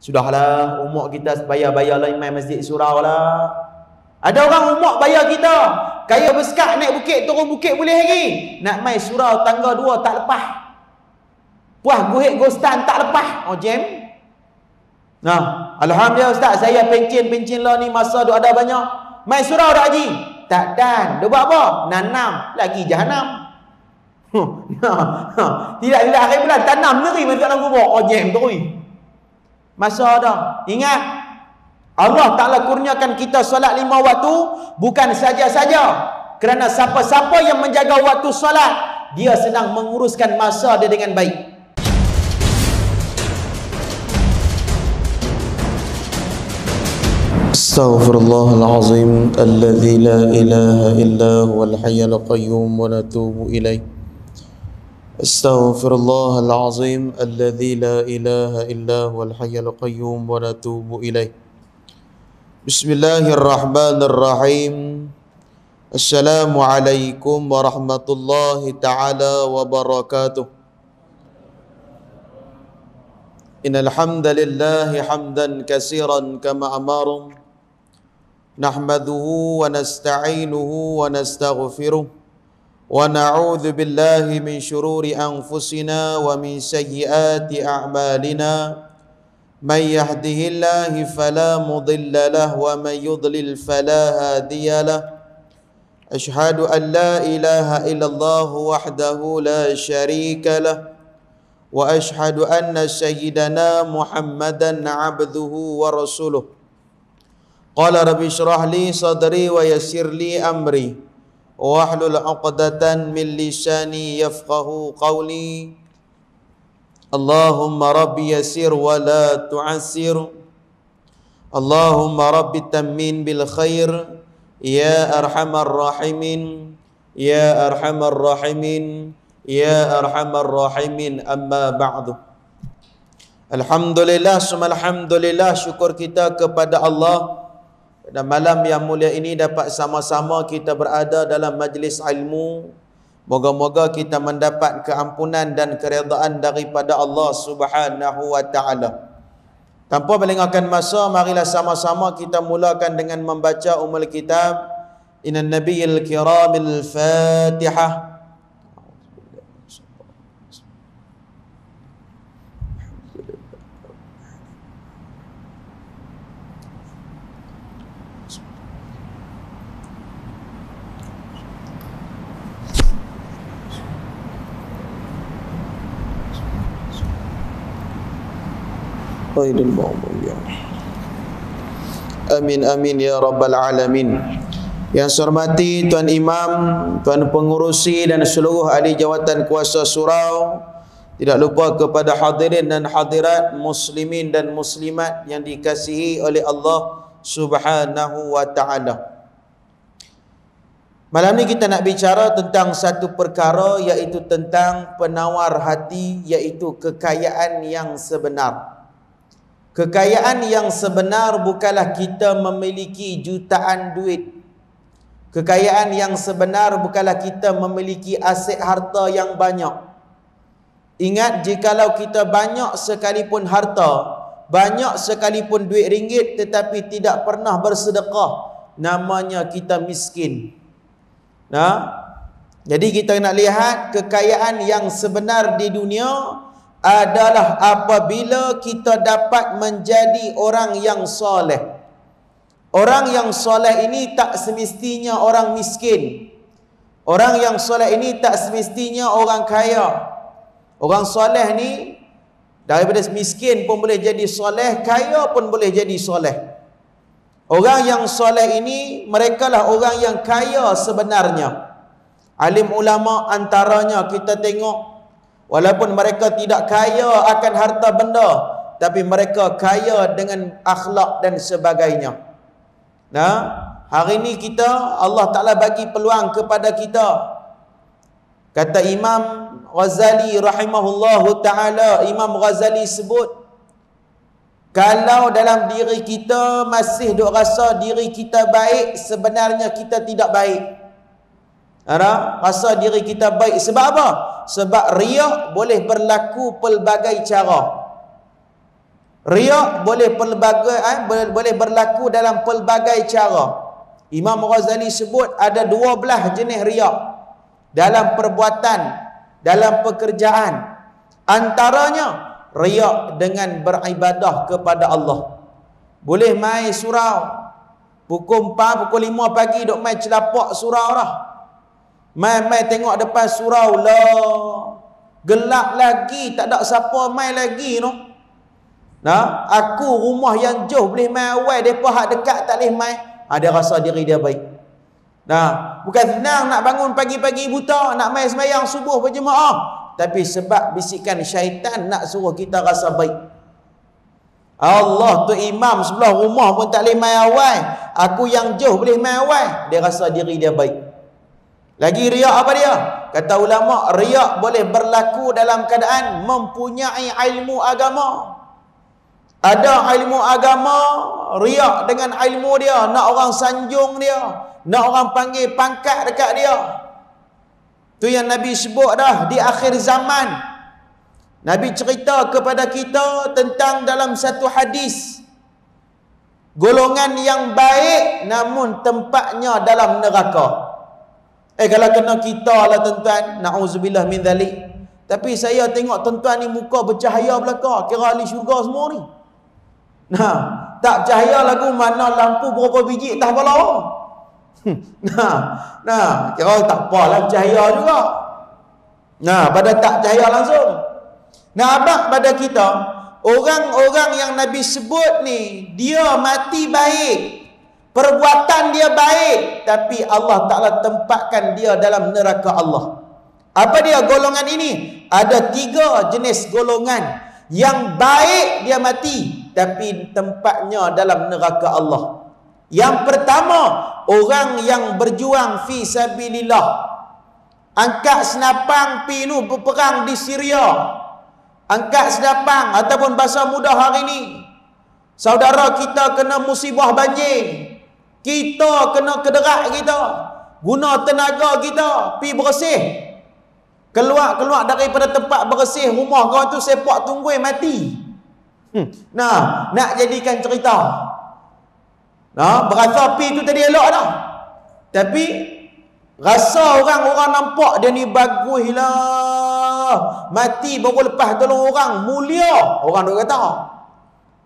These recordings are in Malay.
Sudahlah, umur kita bayar-bayarlah imam masjid surau lah. Ada orang umur bayar kita. Kaya bersekat naik bukit, turun bukit boleh lagi. Nak mai surau tangga 2 tak lepas. Puas guhit gostan tak lepas. Oh jam. Nah, alhamdulillah ustaz, saya pencin lah ni masa duk ada banyak. Mai surau dak haji? Tak dan. Dia buat apa? Nanam lagi jahanam. Tidak hari bulan tanam neri masuk dalam kubur. Oh jam terus. Masa dah. Ingat, Allah Ta'ala kurniakan kita solat 5 waktu bukan saja-saja. Kerana siapa-siapa yang menjaga waktu solat, dia sedang menguruskan masa dia dengan baik. Astaghfirullahalazim alladzi la ilaha illa huwal hayyul qayyum wa natubu ilaih. Astaghfirullahalazim alladzi la ilaha illa huwal hayyul qayyum wa natubu ilaih. Bismillahirrahmanirrahim. Assalamualaikum warahmatullahi taala wabarakatuh. Innal hamdalillahi hamdan katsiran kama amara. Nahmaduhu wa nasta'inuhu wa nastaghfiruh. Wa na'udzu billahi min syururi anfusina wa min sayyiati a'malina. May yahdihillahu fala mudilla lahu wa may yudlil fala hadiya lahu. Asyhadu an la ilaha illallah wahdahu la syarika lahu wa asyhadu anna sayyidana Muhammadan 'abduhu wa rasuluh. Qala rabbi shrah li sadri wa yassir li amri wahlul 'uqdatan min lisani yafqahu qawli. Allahumma rabbi yassir wa la tu'assir. Allahumma rabbi tammin bil khair ya arhamar rahimin ya arhamar rahimin ya arhamar rahimin. Amma ba'du. Alhamdulillah summa alhamdulillah, syukur kita kepada Allah. Dan malam yang mulia ini dapat sama-sama kita berada dalam majlis ilmu. Moga-moga kita mendapat keampunan dan keredaan daripada Allah Subhanahu wa taala. Tanpa melengahkan masa, marilah sama-sama kita mulakan dengan membaca Ummul Kitab Innan Nabiyil Kiramil Fatihah. Amin amin ya rabbal alamin. Yang saya hormati Tuan Imam, Tuan Pengurusi dan seluruh ahli jawatan kuasa surau, tidak lupa kepada hadirin dan hadirat, muslimin dan muslimat yang dikasihi oleh Allah Subhanahu wa taala. Malam ni kita nak bicara tentang satu perkara, iaitu tentang penawar hati, iaitu kekayaan yang sebenar. Kekayaan yang sebenar bukanlah kita memiliki jutaan duit. Kekayaan yang sebenar bukanlah kita memiliki aset harta yang banyak. Ingat, jikalau kita banyak sekalipun harta, banyak sekalipun duit ringgit, tetapi tidak pernah bersedekah, namanya kita miskin. Jadi kita nak lihat kekayaan yang sebenar di dunia adalah apabila kita dapat menjadi orang yang soleh. Orang yang soleh ini tak semestinya orang miskin. Orang yang soleh ini tak semestinya orang kaya. Orang soleh ni daripada miskin pun boleh jadi soleh, kaya pun boleh jadi soleh. Orang yang soleh ini, mereka lah orang yang kaya sebenarnya. Alim ulama antaranya kita tengok, walaupun mereka tidak kaya akan harta benda, tapi mereka kaya dengan akhlak dan sebagainya. Hari ini Allah Ta'ala bagi peluang kepada kita. Kata Imam Ghazali rahimahullahu ta'ala, Imam Ghazali sebut, kalau dalam diri kita masih duk rasa diri kita baik, sebenarnya kita tidak baik. Rasa diri kita baik. Sebab apa? Sebab riak boleh berlaku pelbagai cara. Riak boleh boleh berlaku dalam pelbagai cara. Imam Ghazali sebut ada 12 jenis riak dalam perbuatan, dalam pekerjaan. Antaranya riak dengan beribadah kepada Allah. Boleh mai surau pukul 4, pukul 5 pagi duk mai celapak surau dah. Mai tengok depan surau lah. Gelap lagi, tak ada siapa mai lagi no. Nah, aku rumah yang jauh boleh mai awal, depa hak dekat tak boleh mai. Dia rasa diri dia baik. Nah, bukan senang nak bangun pagi-pagi buta, nak mai sembahyang subuh berjemaah, tapi sebab bisikan syaitan nak suruh kita rasa baik. Allah tu imam sebelah rumah pun tak boleh mai awal, aku yang jauh boleh mai awal, dia rasa diri dia baik. Lagi riak apa dia? Kata ulama, riak boleh berlaku dalam keadaan mempunyai ilmu agama. Ada ilmu agama, riak dengan ilmu dia, nak orang sanjung dia, nak orang panggil pangkat dekat dia. Tu yang Nabi sebut dah di akhir zaman. Nabi cerita kepada kita tentang dalam satu hadis, golongan yang baik namun tempatnya dalam neraka. Kalau kena kita lah tuan-tuan, na'udzubillah min dhalik. Tapi saya tengok tuan-tuan ni muka bercahaya belaka, kira ahli syurga semua ni. Nah, tak cahaya lagu mana lampu berapa biji atas kepala. Nah, kira tak apalah cahaya juga. Nah, pada tak cahaya langsung. Nah, abang pada kita, orang-orang yang Nabi sebut ni, dia mati baik, perbuatan dia baik, tapi Allah Ta'ala tempatkan dia dalam neraka Allah. Apa dia golongan ini? Ada 3 jenis golongan. Yang baik dia mati, tapi tempatnya dalam neraka Allah. Yang pertama, orang yang berjuang fi sabilillah, angkat senapang pinu berperang di Syria, angkat senapang, ataupun bahasa mudah hari ini, saudara kita kena musibah banjir, kita kena kederat kita, guna tenaga kita pi bersih, keluar daripada tempat bersih, rumah kau tu sepak tunggui mati. Nah, nak jadikan cerita, nah, berasa pi tu tadi elok dah, tapi rasa orang-orang nampak dia ni bagus lah, mati baru lepas tolong orang, mulia orang duk kata.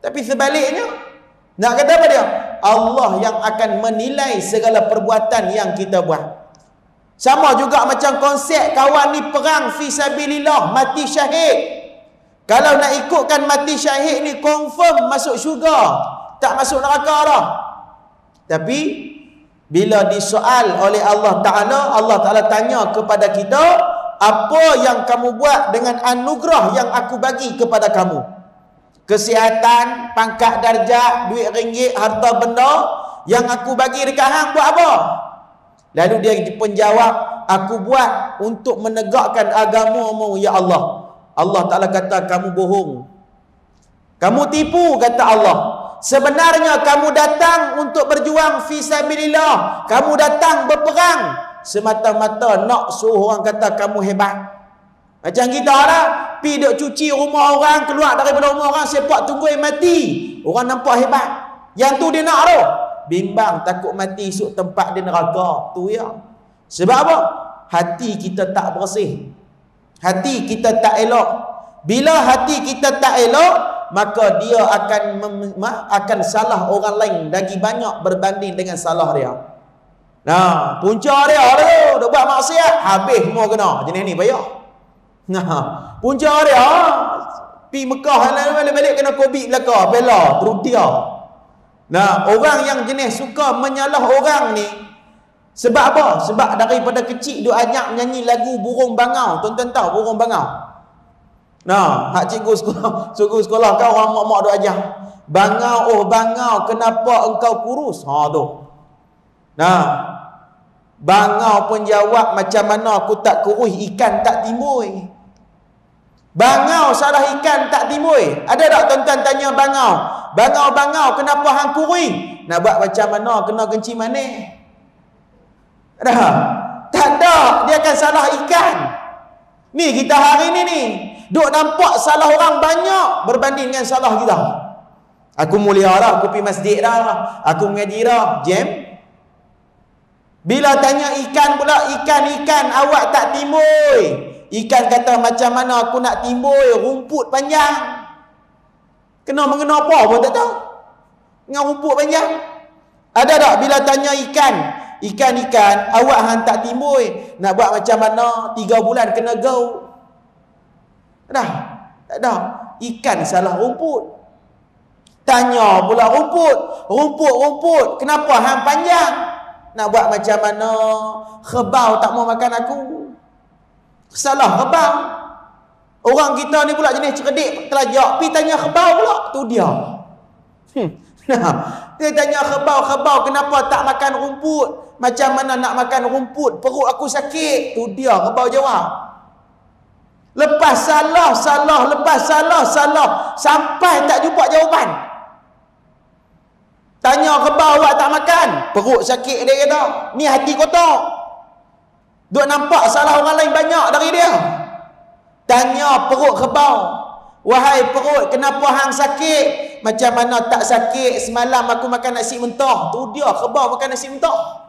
Tapi sebaliknya, nak kata apa dia? Allah yang akan menilai segala perbuatan yang kita buat. Sama juga macam konsep kawan ni perang fi sabilillah, mati syahid. Kalau nak ikutkan mati syahid ni confirm masuk syurga, tak masuk neraka dah. Tapi bila disoal oleh Allah Ta'ala tanya kepada kita, apa yang kamu buat dengan anugerah yang aku bagi kepada kamu? Kesihatan, pangkat darjat, duit ringgit, harta benda yang aku bagi dekat hang, buat apa? Lalu dia penjawab, aku buat untuk menegakkan agamamu ya Allah. Allah Ta'ala kata, kamu bohong, kamu tipu, kata Allah. Sebenarnya kamu datang untuk berjuang fi sabilillah, kamu datang berperang semata-mata nak suruh orang kata kamu hebat. Macam kita lah, pi duk cuci rumah orang, keluar daripada rumah orang, sepak tunggui mati, orang nampak hebat. Yang tu dia nak tu, bimbang takut mati esok tempat dia neraka. Tu ya. Sebab apa? Hati kita tak bersih, hati kita tak elok. Bila hati kita tak elok, maka dia akan salah orang lain lagi banyak berbanding dengan salah dia. Nah, punca dia tu, dia buat maksiat, habis semua kena. Jenis ni payah. Nah, punca dia pi Mekah balik kena Covid belaka, bela terus dia. Nah, orang yang jenis suka menyalah orang ni sebab apa? Sebab daripada kecil dia ajak nyanyi lagu burung bangau. Tuan-tuan tahu burung bangau? Nah, hak cikgu sekolah kau orang mak-mak dia ajar. Bangau, oh bangau, kenapa engkau kurus? Ha tu. Nah, bangau pun jawab, macam mana aku tak kurus, ikan tak timbul. Bangau salah ikan tak timbul. Ada tak tuan-tuan tanya bangau? Bangau, kenapa hang kurus? Nak buat macam mana kena kencing manis? Ada? Tak ada, dia akan salah ikan. Ni kita hari ni duk nampak salah orang banyak berbanding dengan salah kita. Aku mulia dah, aku pergi masjid dah, aku mengaji dah. Jam. Bila tanya ikan pula, ikan awak tak timbul. Ikan kata macam mana aku nak timbul, rumput panjang. Kena mengena apa pun tak tahu. Dengan rumput panjang. Ada tak bila tanya ikan, awak hang tak timbul, nak buat macam mana 3 bulan kena go. Dah, tak ada. Ikan salah rumput. Tanya pula rumput, kenapa hang panjang? Nak buat macam mana? Kebau tak mau makan aku. Salah kebau. Orang kita ni pula jenis cerdik telajak, pi tanya kebau pula, tu dia. Nah, dia tanya kebau kenapa tak makan rumput? Macam mana nak makan rumput? Perut aku sakit. Tu dia kebau jawab. Lepas salah, sampai tak jumpa jawapan. Tanya kebau awak tak makan, perut sakit dia kata. Ni hati kotor. Duk nampak salah orang lain banyak dari dia. Tanya perut kebau, wahai perut, kenapa hang sakit? Macam mana tak sakit? Semalam aku makan nasi mentah. Tu dia kebau makan nasi mentah.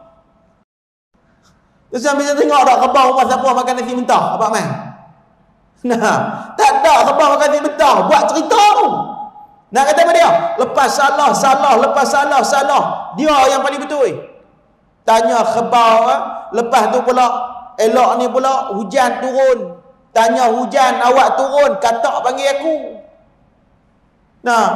Terus sambil tengok tak kebau rumah siapa makan nasi mentah? Apa man? Nah, tak ada kebau makan nasi mentah. Buat cerita tu. Nak kata apa dia? Lepas salah. Dia yang paling betul. Tanya kebau, lepas tu pula, elok ni pula, hujan turun. Tanya hujan, awak turun, katak panggil aku. Nah,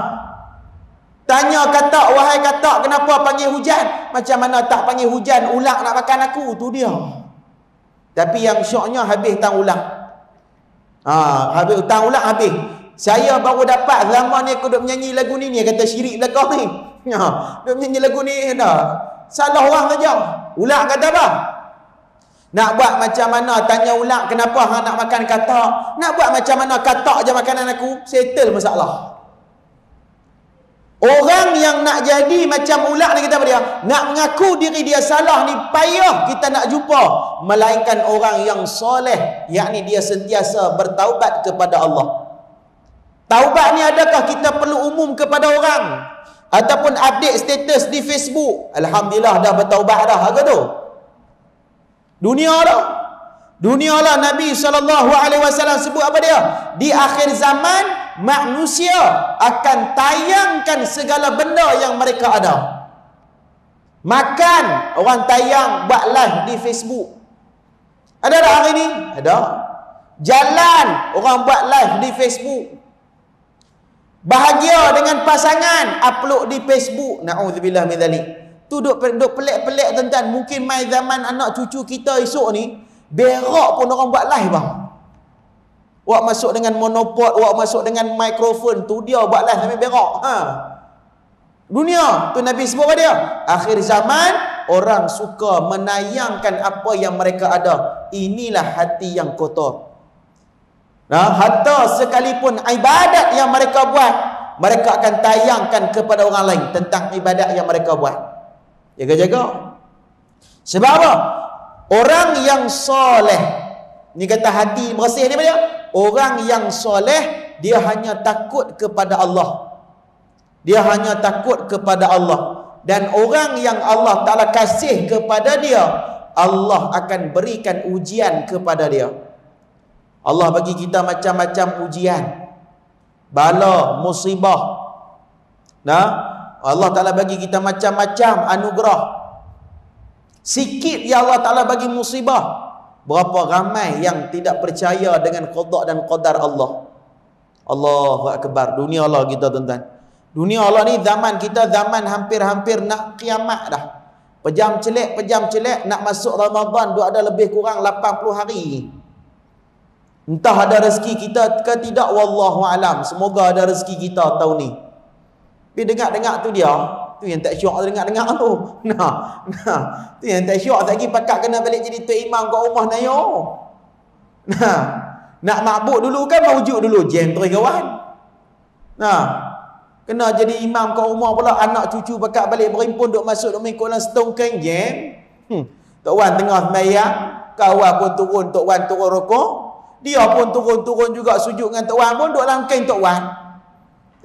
tanya katak, wahai katak, kenapa panggil hujan? Macam mana tak panggil hujan, ulang nak makan aku. Tu dia. Tapi yang syoknya habis hutang ulang. Habis hutang ulang habis. Saya baru dapat zaman ni aku duk menyanyi lagu ni kata syirik belakang ni. Duk menyanyi lagu ni dah. Salah orang saja. Ulang kata apa? Nak buat macam mana tanya ulang kenapa hang nak makan katak? Nak buat macam mana katak je makanan aku? Settle masalah. Orang yang nak jadi macam ulang ni kita apa dia? Nak mengaku diri dia salah ni payah kita nak jumpa. Melainkan orang yang soleh, yakni dia sentiasa bertaubat kepada Allah. Taubat ni adakah kita perlu umum kepada orang? Ataupun update status di Facebook? Alhamdulillah dah bertaubat dah. Apa tu? Dunia lah Nabi SAW sebut apa dia? Di akhir zaman manusia akan tayangkan segala benda yang mereka ada. Makan, orang tayang buat live di Facebook. Ada tak hari ni? Ada. Jalan, orang buat live di Facebook. Bahagia dengan pasangan, upload di Facebook. Na'udzubillah min dzalik. Tu duk pelik-pelik tuan-tuan. Mungkin mai zaman anak cucu kita esok ni, berak pun orang buat live bang. Awak masuk dengan monopod, awak masuk dengan mikrofon, tu dia buat live sampai berak. Dunia, tu Nabi sebut apa dia? Akhir zaman, orang suka menayangkan apa yang mereka ada. Inilah hati yang kotor. Hatta sekalipun ibadat yang mereka buat, mereka akan tayangkan kepada orang lain tentang ibadat yang mereka buat. Jaga-jaga. Sebab apa? Orang yang soleh, ni kata hati bersih ni apa dia? Orang yang soleh, dia hanya takut kepada Allah. Dia hanya takut kepada Allah. Dan orang yang Allah Ta'ala kasih kepada dia, Allah akan berikan ujian kepada dia. Allah bagi kita macam-macam ujian, bala, musibah. Allah Ta'ala bagi kita macam-macam anugerah. Sikit ya Allah Ta'ala bagi musibah. Berapa ramai yang tidak percaya dengan qada dan qadar Allah. Allahu Akbar. Dunia Allah kita tuan-tuan. Dunia Allah ni zaman kita zaman hampir-hampir nak kiamat dah. Pejam celek nak masuk Ramadan duk ada lebih kurang 80 hari. Entah ada rezeki kita ke tidak, wallahu alam. Semoga ada rezeki kita tahun ni. Tapi dengar-dengar tu dia, tu yang tak syok dengar-dengar tu. Tu yang tak syok lagi pakak kena balik jadi tuan imam kat rumah nayo. Nak makbuk dulu kan mewujud dulu jam tu kawan. Kena jadi imam kat rumah pula, anak cucu pakak balik berimpun duk masuk duk mengikut dalam setongkeng jam. Tok Wan tengah sembahyang, kawan pun turun, Tok Wan turun rokok. Dia pun turun-turun juga sujud dengan Tok Wan pun duk dalam kain Tok Wan.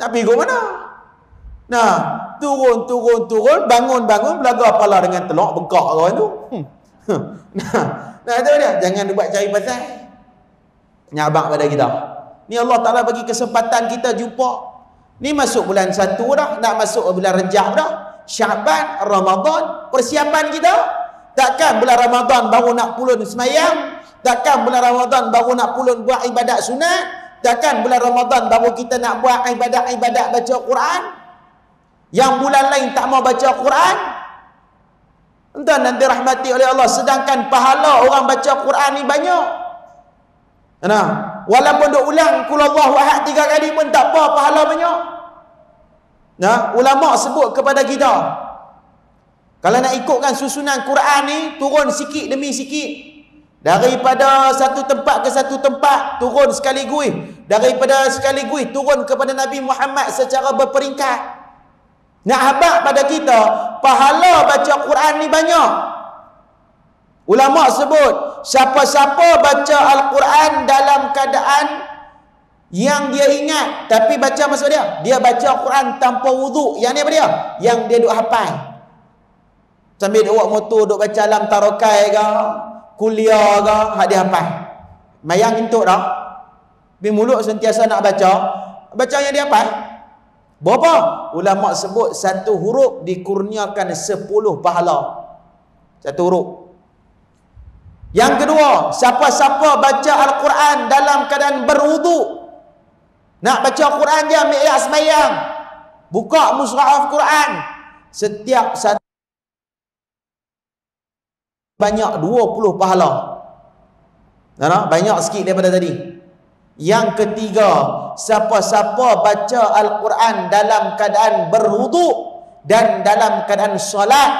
Nak pergi ke mana? Nah, turun, bangun, belaga pala dengan telok, bengkak orang tu. Nah, itu dia. Jangan buat cari pasal. Nyabak pada kita. Ni Allah Ta'ala bagi kesempatan kita jumpa. Ni masuk bulan 1 dah. Nak masuk bulan Rejab dah. Syaban, Ramadan. Persiapan kita. Takkan bulan Ramadan baru nak pulun semayang. Takkan bulan Ramadan baru nak pulun buat ibadat sunat. Takkan bulan Ramadan baru kita nak buat ibadat-ibadat baca Quran. Yang bulan lain tak mau baca Quran. Entah nanti rahmati oleh Allah. Sedangkan pahala orang baca Quran ni banyak. Nah, walaupun duk ulang qul Allahu ahad 3 kali pun tak apa, pahala banyak. Nah, ulama sebut kepada kita, kalau nak ikutkan susunan Quran ni, turun sikit demi sikit. Daripada satu tempat ke satu tempat, turun sekaligus. Daripada sekaligus, turun kepada Nabi Muhammad secara berperingkat. Nak habaq pada kita, pahala baca Quran ni banyak. Ulama sebut, siapa-siapa baca Al-Quran dalam keadaan yang dia ingat, tapi baca maksud dia baca Quran tanpa wuduk. Yang ni apa dia? Yang dia duk hafal. Sambil duk buat motor, duk baca alam tarokai ke, kuliah ke, hak dia hafal. Mayang entuk dah. Tapi mulut sentiasa nak baca. Baca yang dia hafal. Berapa? Ulama sebut satu huruf dikurniakan 10 pahala. Satu huruf. Yang kedua, siapa-siapa baca Al-Quran dalam keadaan berwuduk. Nak baca Quran je, ambil ayat sembahyang. Buka mushaf Quran. Setiap satu banyak 20 pahala. Banyak sikit daripada tadi. Yang ketiga, siapa-siapa baca Al-Quran dalam keadaan berwuduk dan dalam keadaan solat,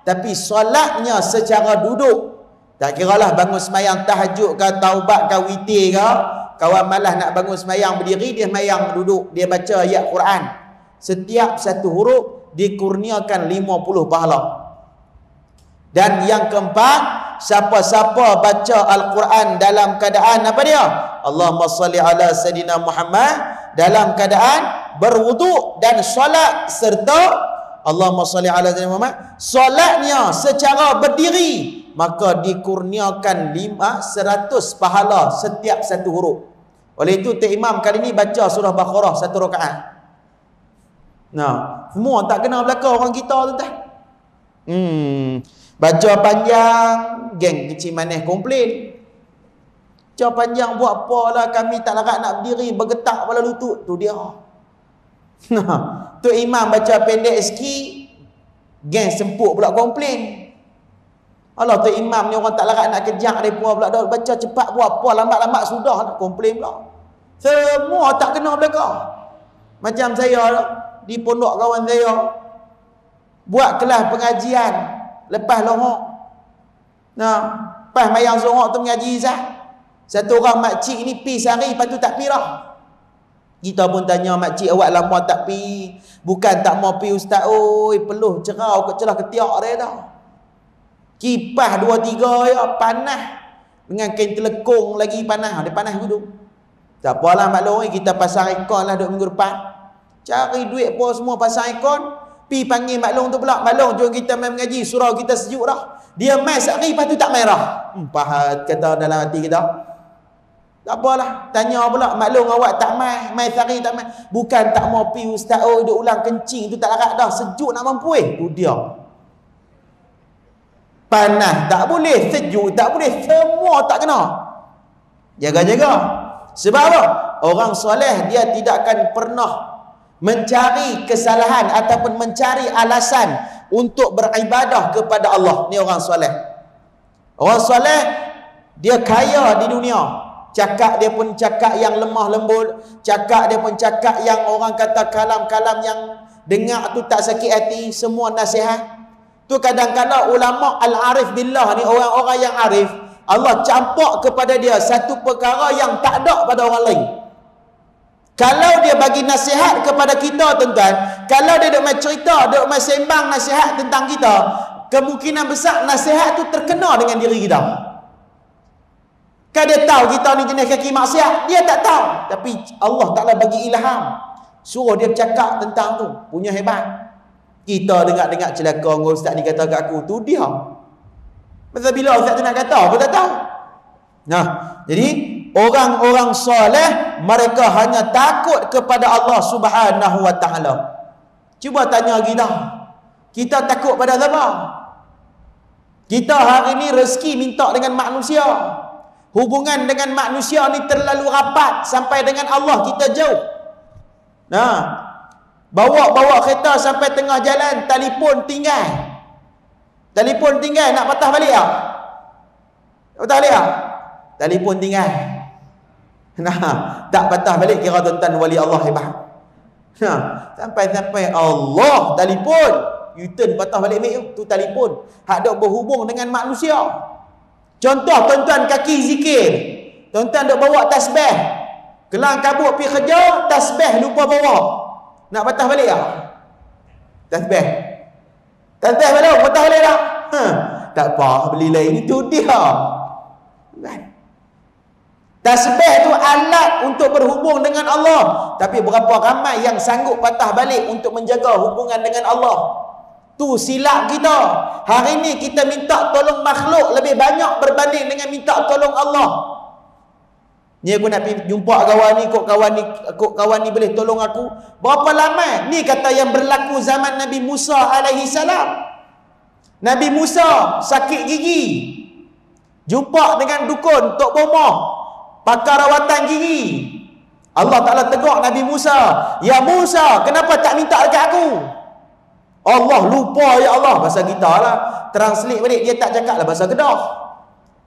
tapi solatnya secara duduk. Tak kiralah bangun semayang tahajud ke, taubat ke, witir ke. Kawan malas nak bangun semayang berdiri, dia semayang duduk, dia baca ayat Quran. Setiap satu huruf dikurniakan 50 pahala. Dan yang keempat, siapa-siapa baca Al-Quran dalam keadaan apa dia? Allahumma salli ala Sayyidina Muhammad, dalam keadaan berwuduk dan solat, serta Allahumma salli ala Sayyidina Muhammad, solatnya secara berdiri, maka dikurniakan 100 pahala setiap satu huruf. Oleh itu Tok Imam kali ni baca surah Baqarah 1 rakaat. Nah, semua tak kena belaka orang kita tuan-tuan. Baca panjang, geng kecil manis komplain. Baca panjang buat apalah, kami tak larat nak berdiri, bergetak kepala lutut. Tu dia. Nah, Tok Imam baca pendek sikit, geng sempuk pula komplain. Allah, Tok Imam ni orang tak larat nak kejak mereka pula dah baca cepat buat apa, lambat-lambat sudah nak komplain pula. Semua tak kena belaka. Macam saya di pondok kawan saya buat kelas pengajian lepas lohok. Nah, lepas mayang zohor tu mengaji Izzah. Satu orang makcik ni pi sehari, lepas tu tak pi dah. Kita pun tanya, makcik awak lama tak pi? Bukan tak mau pi ustaz, oi, peluh cerau kat celah ketiak dia dah. Kipas 2-3 ya, panas. Dengan kain telekung lagi panas. Dia panas duduk. Tak apalah maklum, kita pasang aircon lah duduk minggu depan. Cari duit pun semua pasang aircon. Pi panggil maklum tu pula. Maklum, jom kita main mengaji. Surau kita sejuk dah. Dia main sehari, lepas tu tak main dah. Pahat kata dalam hati kita. Tak apalah. Tanya pula, maklum awak tak main. Main sehari tak main. Bukan tak mau pi ustaz. Oh, duduk ulang kencing tu tak larat dah. Sejuk nak mampu tu dia. Panas tak boleh, sejuk tak boleh, semua tak kena. Jaga-jaga. Sebab apa? Orang soleh dia tidak akan pernah mencari kesalahan ataupun mencari alasan untuk beribadah kepada Allah. Ni orang soleh. Orang soleh dia kaya di dunia. Cakap dia pun cakap yang lemah lembut, cakap dia pun cakap yang orang kata kalam-kalam yang dengar tu tak sakit hati, semua nasihat. Tu kadang-kadang ulama al-arif billah ni, orang-orang yang arif, Allah campak kepada dia satu perkara yang tak ada pada orang lain. Kalau dia bagi nasihat kepada kita tuan-tuan, kalau dia duk main cerita, duk main sembang nasihat tentang kita, kemungkinan besar nasihat tu terkena dengan diri kita. Kan dia tahu kita ni jenis kaki maksiat, dia tak tahu. Tapi Allah Ta'ala bagi ilham Suruh dia bercakap tentang tu. Punya hebat. Kita dengar-dengar celaka dengan ustaz ni kata kat aku. Tu dia. Pasal bila ustaz tu nak kata, apa tak tahu. Nah, jadi orang-orang soleh mereka hanya takut kepada Allah Subhanahu wa taala. Cuba tanya kita takut pada siapa? Kita hari ni rezeki minta dengan manusia. Hubungan dengan manusia ni terlalu rapat sampai dengan Allah kita jauh. Nah, bawa kereta sampai tengah jalan, telefon tinggal. Telefon tinggal, nak patah balik tak? Nak patah balik tak? Telefon tinggal. Nah, tak patah balik kira tuan-tuan wali Allah hebat. Nah, sampai Allah telefon, U-turn patah balik tu telefon. Hak dok berhubung dengan manusia. Contoh tuan-tuan kaki zikir. Tuan-tuan dok bawa tasbih. Kelang kabut pergi kerja, tasbih lupa bawa. Nak patah balik tak? Tasbih. Tasbih belum patah balik tak? Tak apa, beli lain itu dia. Kan? Tasbih tu alat untuk berhubung dengan Allah. Tapi berapa ramai yang sanggup patah balik untuk menjaga hubungan dengan Allah? Tu silap kita. Hari ni kita minta tolong makhluk lebih banyak berbanding dengan minta tolong Allah. Ni aku nak pergi jumpa kawan ni boleh tolong aku. Berapa lama? Ni kata yang berlaku zaman Nabi Musa alaihi salam. Nabi Musa sakit gigi. Jumpa dengan dukun Tok Bomoh, pakar rawatan gigi. Allah Ta'ala tegur Nabi Musa, "Ya Musa, kenapa tak minta dekat aku?" Allah lupa, ya Allah. Bahasa kita lah. Translate balik, dia tak cakap lah bahasa Kedah.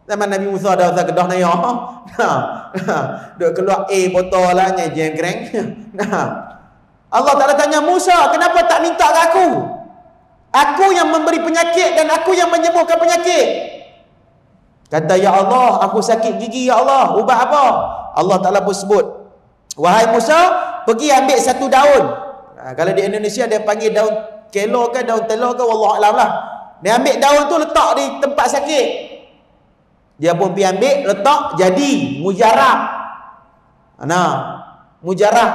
Zaman Nabi Musa ada bahasa Kedah naya. Duk keluar botol lah, jam kereng. Allah Ta'ala tanya Musa, kenapa tak minta ke aku? Aku yang memberi penyakit dan aku yang menyembuhkan penyakit. Kata, "Ya Allah, aku sakit gigi, ya Allah. Ubat apa?" Allah Ta'ala pun sebut, "Wahai Musa, pergi ambil satu daun." Kalau di Indonesia dia panggil daun kelo ke daun telur ke, wallahualam lah. Dia ambil daun tu letak di tempat sakit. Dia pun pergi ambil, letak, jadi mujarab. Nah, mujarab.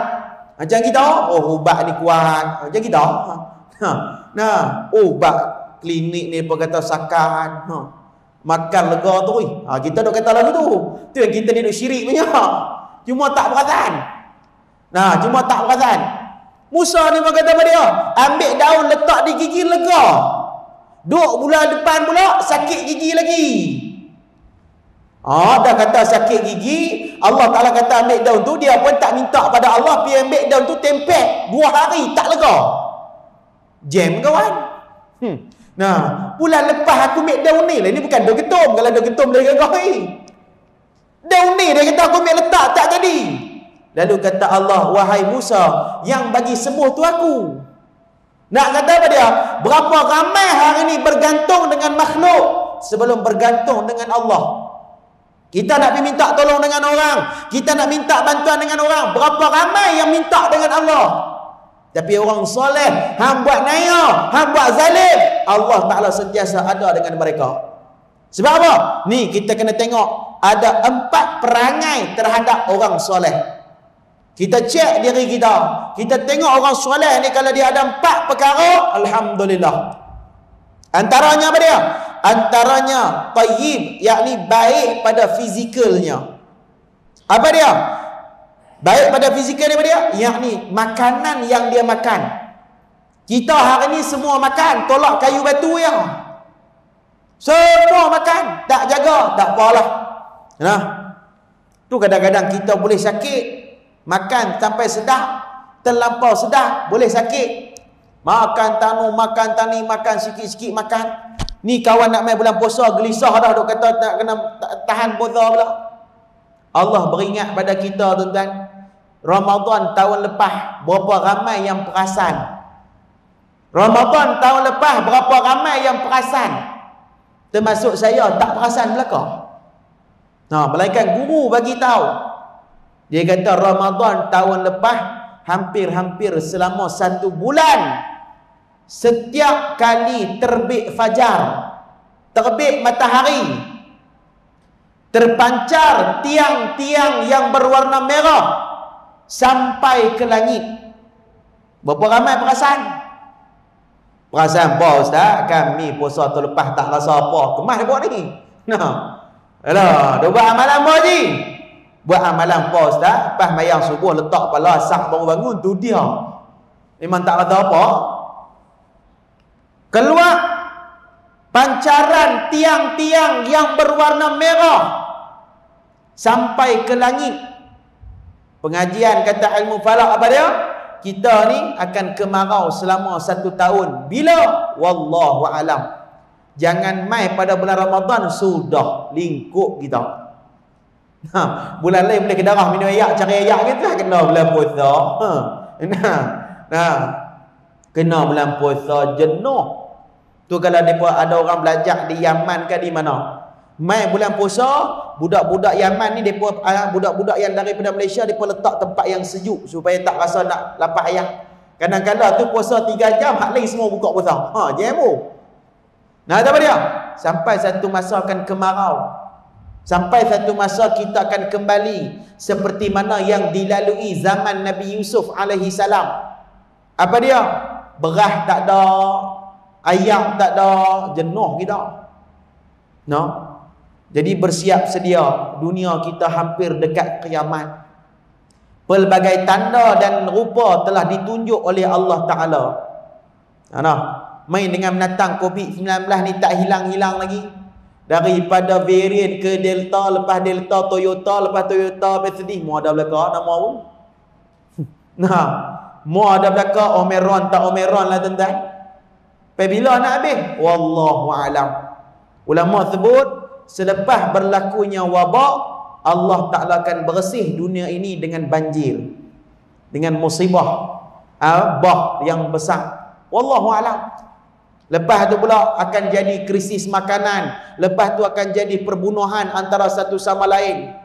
Macam kita, oh ubat ni kuat. Macam kita. Nah, ubat klinik ni pun kata sakan. Makan lega tu. Kita duk kata lagu tu. Tu yang kita ni duk syirik punya. Cuma tak perasan. Nah, cuma tak perasan. Musa ni pun kata pada dia, ambil daun letak di gigi lega. 2 bulan depan pula sakit gigi lagi. Dah kata sakit gigi, Allah Ta'ala kata ambil daun tu, dia pun tak minta pada Allah, pergi ambil daun tu tempel 2 hari tak lega. Jam kawan. Nah, bulan lepas aku ambil daun ni lah. Ini bukan daun ketum. Kalau daun ketum boleh gagah. Daun ni dia kata aku ambil letak tak jadi. Lalu kata Allah, "Wahai Musa, yang bagi sembuh tu aku." Nak kata apa dia? Berapa ramai hari ni bergantung dengan makhluk sebelum bergantung dengan Allah. Kita nak pergi minta tolong dengan orang, kita nak minta bantuan dengan orang. Berapa ramai yang minta dengan Allah? Tapi orang soleh, hang buat naya, hang buat zalim, Allah Ta'ala sentiasa ada dengan mereka. Sebab apa? Ni kita kena tengok ada 4 perangai terhadap orang soleh. Kita cek diri kita. Kita tengok orang soleh ni kalau dia ada 4 perkara, alhamdulillah. Antaranya apa dia? Antaranya tayyib, yakni baik pada fizikalnya. Apa dia? Baik pada fizikal apa dia? Yakni makanan yang dia makan. Kita hari ni semua makan, tolak kayu batu ya. Semua makan, tak jaga, tak apalah. Nah. Tu kadang-kadang kita boleh sakit. Makan sampai sedap, terlampau sedap, boleh sakit. Makan tanu, makan tani, makan sikit-sikit makan. Ni kawan nak main bulan puasa, gelisah dah duk kata tak kena tahan puasa pula. Allah beringat pada kita tuan-tuan. Ramadan tahun lepas berapa ramai yang perasan. Ramadan tahun lepas berapa ramai yang perasan. Termasuk saya tak perasan belaka. Melainkan guru bagi tahu. Dia kata Ramadan tahun lepas hampir-hampir selama 1 bulan, setiap kali terbit fajar, terbit matahari, terpancar tiang-tiang yang berwarna merah sampai ke langit. Berapa ramai perasan? Perasan apa ustaz? Kami puasa tu lepas tak rasa apa. Kemas dia buat ni. Nah. Alah, dia buat amalan apa je? Buat amalan apa ustaz? Lepas mayang subuh letak kepala sak baru bangun tu dia. Memang tak rasa apa. Keluar pancaran tiang-tiang yang berwarna merah sampai ke langit. Pengajian kata ilmu falak apa dia? Kita ni akan kemarau selama 1 tahun. Bila? Wallahu alam. Jangan mai pada bulan Ramadan sudah lingkup kita. Bulan lain boleh ke darah minum ayak, cari ayak kita kena bulan puasa. Kena bulan puasa jenuh. Tu kalau depa ada orang belajar di Yaman ke di mana? Mai bulan puasa, budak-budak Yaman ni depa budak-budak yang daripada Malaysia depa letak tempat yang sejuk supaya tak rasa nak lapar ayam. Kadang-kadang tu puasa 3 jam, hak lain semua buka puasa. Jemu. Nah, apa dia? Sampai satu masa akan kemarau. Sampai satu masa kita akan kembali seperti mana yang dilalui zaman Nabi Yusuf alaihi salam. Apa dia? Beras tak ada, ayam tak ada, jenuh kita. No? Jadi bersiap sedia, dunia kita hampir dekat kiamat. Pelbagai tanda dan rupa telah ditunjuk oleh Allah Ta'ala. Main dengan menatang COVID-19 ni tak hilang-hilang lagi. Daripada variant ke Delta, lepas Delta Toyota, lepas Toyota Mercedes, mau ada belakang nama pun. Mau ada belakang Omicron tak Omicron lah tuan-tuan. Bila nak habis? Wallahu alam. Ulama sebut selepas berlakunya wabak, Allah Ta'ala akan bersih dunia ini dengan banjir, dengan musibah bah yang besar. Wallahu alam. Lepas tu pula akan jadi krisis makanan. Lepas tu akan jadi perbunuhan antara satu sama lain.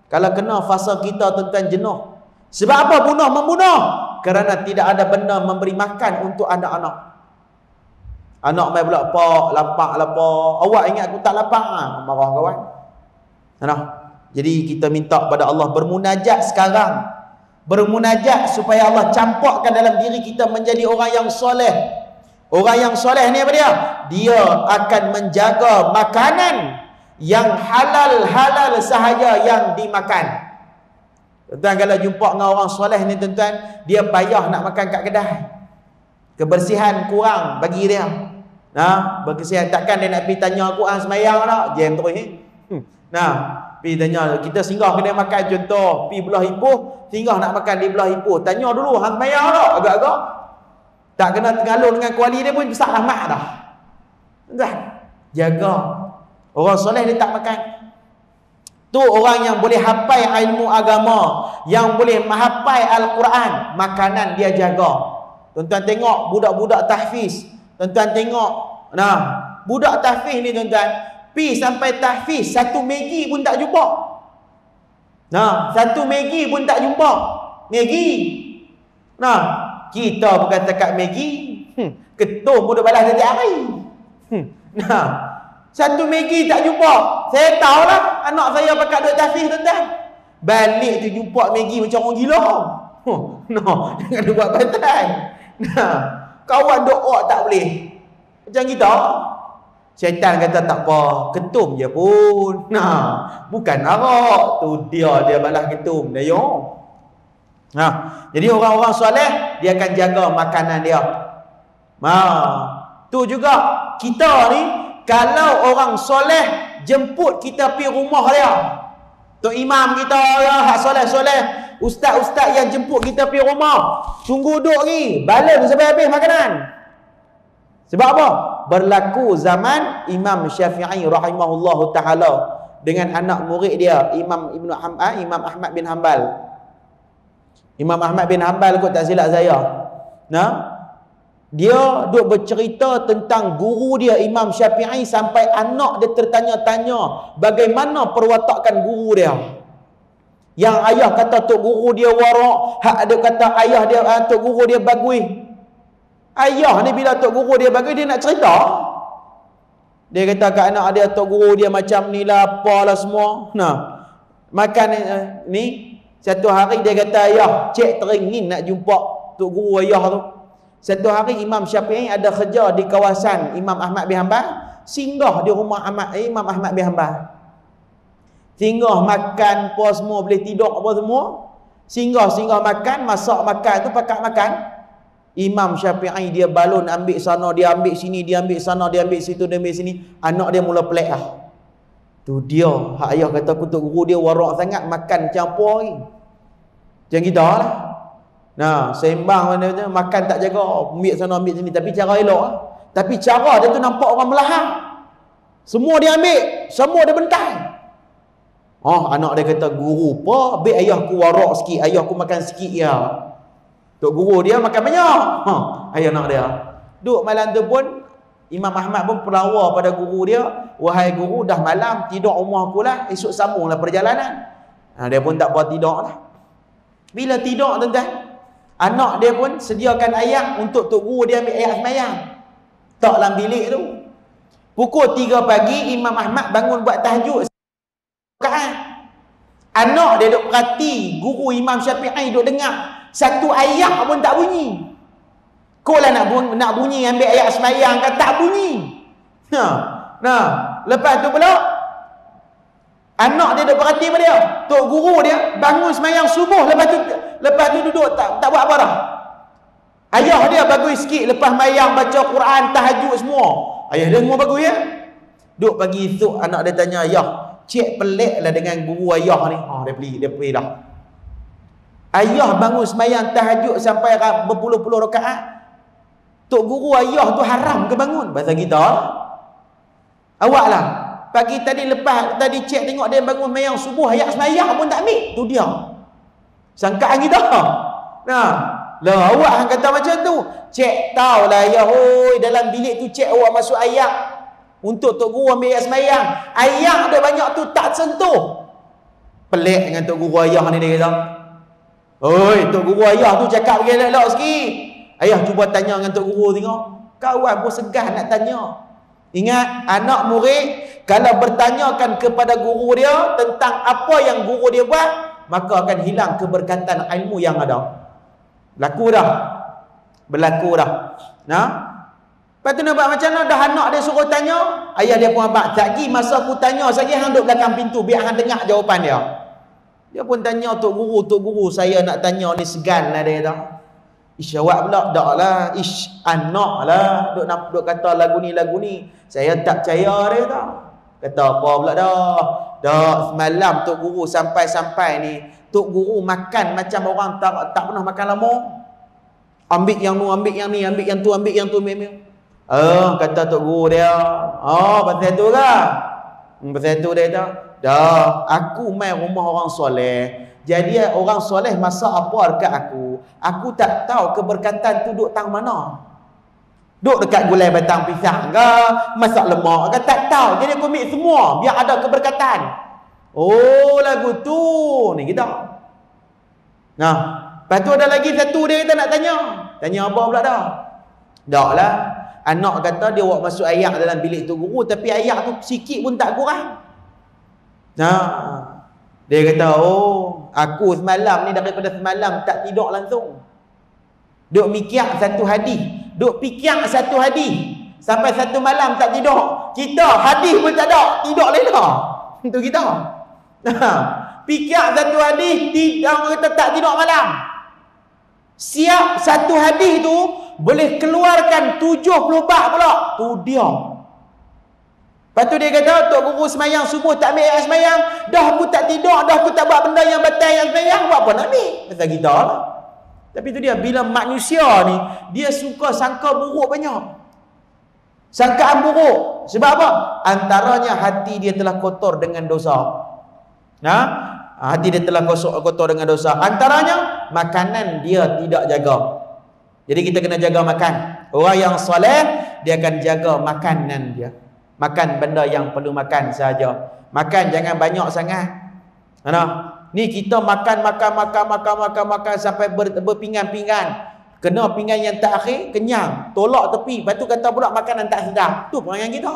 Kalau kena fasa kita tuan-tuan jenuh. Sebab apa membunuh? Kerana tidak ada benda memberi makan untuk anak-anak. Anak mai pula pak, lapar. Awak ingat aku tak lapar? Marah kawan. Jadi kita minta pada Allah bermunajat sekarang. Bermunajat supaya Allah campakkan dalam diri kita menjadi orang yang soleh. Orang yang soleh ni apa dia? Dia akan menjaga makanan yang halal-halal sahaja yang dimakan. Tuan-tuan kalau jumpa dengan orang soleh ni tuan-tuan, dia payah nak makan kat kedai. Kebersihan kurang bagi dia. Berkesian takkan dia nak pergi tanya Quran semayang tak? Jam terus ni. Pergi tanya, kita singgah kedai makan contoh, pergi belah Ipoh, singgah nak makan di belah Ipoh. Tanya dulu, hang semayang tak? Agak-agak. Tak kena tergalur dengan kuali dia pun besar rahmat dah. Jaga. Orang soleh dia tak makan. Tu orang yang boleh hafal ilmu agama, yang boleh menghafal Al-Quran, makanan dia jaga. Tuan-tuan tengok budak-budak tahfiz. Tuan-tuan tengok, budak tahfiz ni tuan-tuan, pi sampai tahfiz 1 Maggi pun tak jumpa. 1 Maggi pun tak jumpa. Maggi. Kita bukan takat Maggi. Ketum pun duk balas setiap hari. 1 Maggi tak jumpa. Saya tahulah anak saya pakai duit tahfiz tuan-tuan. Balik tu jumpa Maggi macam orang gila. Jangan dia buat bantai. Kawan doa tak boleh. Macam kita. Syaitan kata tak apa, ketum je pun. Bukan arak. Tu dia balas ketum. Jadi orang-orang soleh dia akan jaga makanan dia. Tu juga kita ni, kalau orang soleh jemput kita pergi rumah dia, tu imam kita hak soleh-soleh, ustaz-ustaz yang jemput kita pergi rumah, tunggu duduk lagi, balon sampai habis makanan. Sebab apa? Berlaku zaman Imam Syafi'i rahimahullahu ta'ala dengan anak murid dia Imam Ahmad bin Hanbal. Imam Ahmad bin Hanbal kot tak silap saya. Dia duk bercerita tentang guru dia Imam Syafi'i sampai anak dia tertanya-tanya bagaimana perwatakan guru dia. Yang ayah kata tok guru dia warak, hak dia kata ayah dia tok guru dia bagus. Ayah ni bila tok guru dia bagus dia nak cerita. Dia kata kat anak dia tok guru dia macam ni lah apalah semua. Makan ni satu hari dia kata ayah cik teringin nak jumpa tok guru ayah tu. Satu hari Imam Syafi'i ada kerja di kawasan Imam Ahmad bin Hanbal, singgah di rumah Imam Ahmad bin Hanbal. Singgah makan, apa semua, boleh tidur apa semua. Singgah makan, masak makan tu, pakat makan. Imam Syafi'i dia balon ambil sana, dia ambil sini, dia ambil sana, dia ambil situ, dia ambil sini. Anak dia mula pelik lah. Tu dia, hak ayah kata kutuk guru dia warak sangat, makan macam apa lagi. Macam kita lah. Nah, seimbang mana makan tak jaga, ambil sana, ambil sini. Tapi cara elok lah. Tapi cara dia tu nampak orang melahap. Semua dia ambil, semua dia bentai. Oh, anak dia kata, guru apa? Ambil ayahku warak sikit, ayahku makan sikit ya. Tok guru dia makan banyak. Ayah nak dia. Duk malam tu pun Imam Ahmad pun pelawar pada guru dia, wahai guru, dah malam, tidur rumah aku lah, esok sambunglah perjalanan. Dia pun tak apa tidur lah. Bila tidur tuan-tuan, anak dia pun sediakan ayat untuk tok guru dia ambil ayat semayang. Tak dalam bilik tu. Pukul 3 pagi Imam Ahmad bangun buat tahajud. Anak dia duk perhati guru Imam Syafi'i duk dengar. Satu ayat pun tak bunyi. Kau lah nak bunyi ambil ayat semayang kan tak bunyi. Lepas tu pula anak dia duk perhati pada dia. Tok guru dia bangun semayang subuh, lepas tu duduk tak buat apa dah. Ayah dia bagus sikit lepas semayang baca Quran, tahajud semua. Ayah dia semua bagus ya. Duk pagi esok anak dia tanya, "Ayah, cik pelik lah dengan guru ayah ni." Dia pergi dah. Ayah bangun semayang tahajud sampai berpuluh-puluh rakaat. Tok guru ayah tu haram ke bangun? Bahasa kita. Awak lah. Pagi tadi cik tengok dia bangun semayang subuh, ayat semayang pun tak ambil. Tu dia. Sangkaan kita. Lah awak yang kata macam tu. Cik tahulah ayah, dalam bilik tu cik awak masuk ayat. Untuk tok guru ambil ayat semayang. Ayat ada banyak tu tak sentuh. Pelik dengan tok guru ayah ni dia kata. Oi, tok guru ayah tu cakap pergi elok sikit. Ayah cuba tanya dengan tok guru tengok. Kawan pun segan nak tanya. Ingat, anak murid kalau bertanyakan kepada guru dia tentang apa yang guru dia buat, maka akan hilang keberkatan ilmu yang ada. Berlaku dah. Lepas tu nak buat macam mana? Dah anak dia suruh tanya, ayah dia pun abang, "Lagi masa aku tanya, saya hang duduk belakang pintu biar hang dengar jawapan dia." Dia pun tanya tok guru, saya nak tanya ni, segan lah dia kata. Ish, awak pula, tak lah. Ish, anak lah. Duk kata lagu ni. Saya tak percaya dia kata. Kata apa pula dah. Dah, semalam tok guru sampai ni, tok guru makan macam orang tak pernah makan lama. Ambil yang tu, ambil yang ni, ambil yang tu, ambil yang tu. Kata tok guru dia. Pasal tu lah. Pasal tu dia kata, dah, aku main rumah orang soleh. Jadi orang soleh masak apa dekat aku. Aku tak tahu keberkatan tu duduk tang mana. Duduk dekat gulai batang pisang ke, masak lemak ke, tak tahu. Jadi aku ambil semua biar ada keberkatan. Oh, lagu tu ni kita. Nah, lepas tu ada lagi satu dia kata nak tanya. Tanya apa pula dah? Tak lah. Anak kata dia buat masuk ayat dalam bilik tu guru, tapi ayat tu sikit pun tak kurang. Dia kata, aku semalam ni daripada semalam tak tidur langsung. Duk mikir satu hadis. Sampai satu malam tak tidur. Kita hadis pun tak ada, tidur lena. Itu kita. Fikir satu hadis, orang kata tak tidur malam. Siap satu hadis tu boleh keluarkan 70 bab pula. Tu dia. Lepas tu dia kata, tok guru semayang subuh tak ambil ayat semayang. Dah aku tak tidur, dah aku tak buat benda yang batal ayat semayang. Buat apa nak ambil? Pasal kita lah. Tapi tu dia, bila manusia ni, dia suka sangka buruk banyak. Sangkaan buruk. Sebab apa? Antaranya hati dia telah kotor dengan dosa. Hati dia telah kotor dengan dosa. Antaranya, makanan dia tidak jaga. Jadi kita kena jaga makan. Orang yang soleh, dia akan jaga makanan dia. Makan benda yang perlu makan saja. Makan jangan banyak sangat. Ni kita makan sampai berpinggan-pinggan. Kena pinggan yang terakhir, kenyang, tolak tepi. Lepas tu kata pula makanan tak sedap. Tu perangai kita.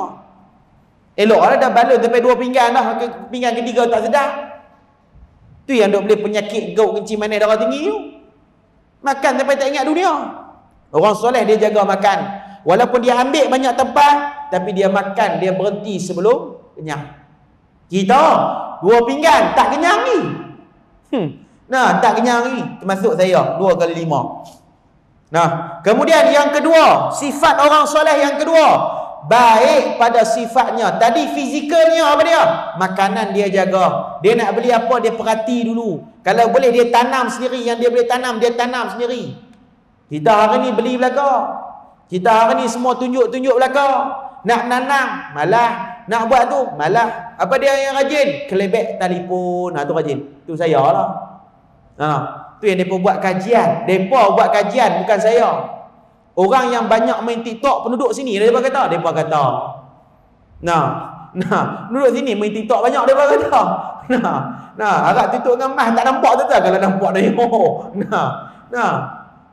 Elok lah dah balun sampai 2 pinggan dah. Pinggan ketiga tak sedap. Tu yang duk boleh penyakit gout kencing manis darah tinggi tu. Makan sampai tak ingat dunia. Orang soleh dia jaga makan. Walaupun dia ambil banyak tempat, tapi dia makan, dia berhenti sebelum kenyang. Kita 2 pinggan tak kenyang ni. Nah, tak kenyang ni. Termasuk saya 2 kali 5. Nah, kemudian yang kedua, sifat orang soleh yang kedua, baik pada sifatnya. Tadi fizikalnya apa dia? Makanan dia jaga. Dia nak beli apa, dia perhati dulu. Kalau boleh dia tanam sendiri. Yang dia boleh tanam, dia tanam sendiri. Kita hari ni beli belaka. Kita hari ni semua tunjuk-tunjuk belaka. Nak nanam, malah. Nak buat tu, malah. Apa dia yang rajin? Kelebek telefon. Tu rajin. Tu saya lah. Tu yang mereka buat kajian. Mereka buat kajian, bukan saya. Orang yang banyak main TikTok penduduk sini, mereka kata. Mereka kata. Penduduk sini main TikTok banyak, mereka kata. Harap tutup dengan mas, tak nampak tu tak? Kalau nampak dah.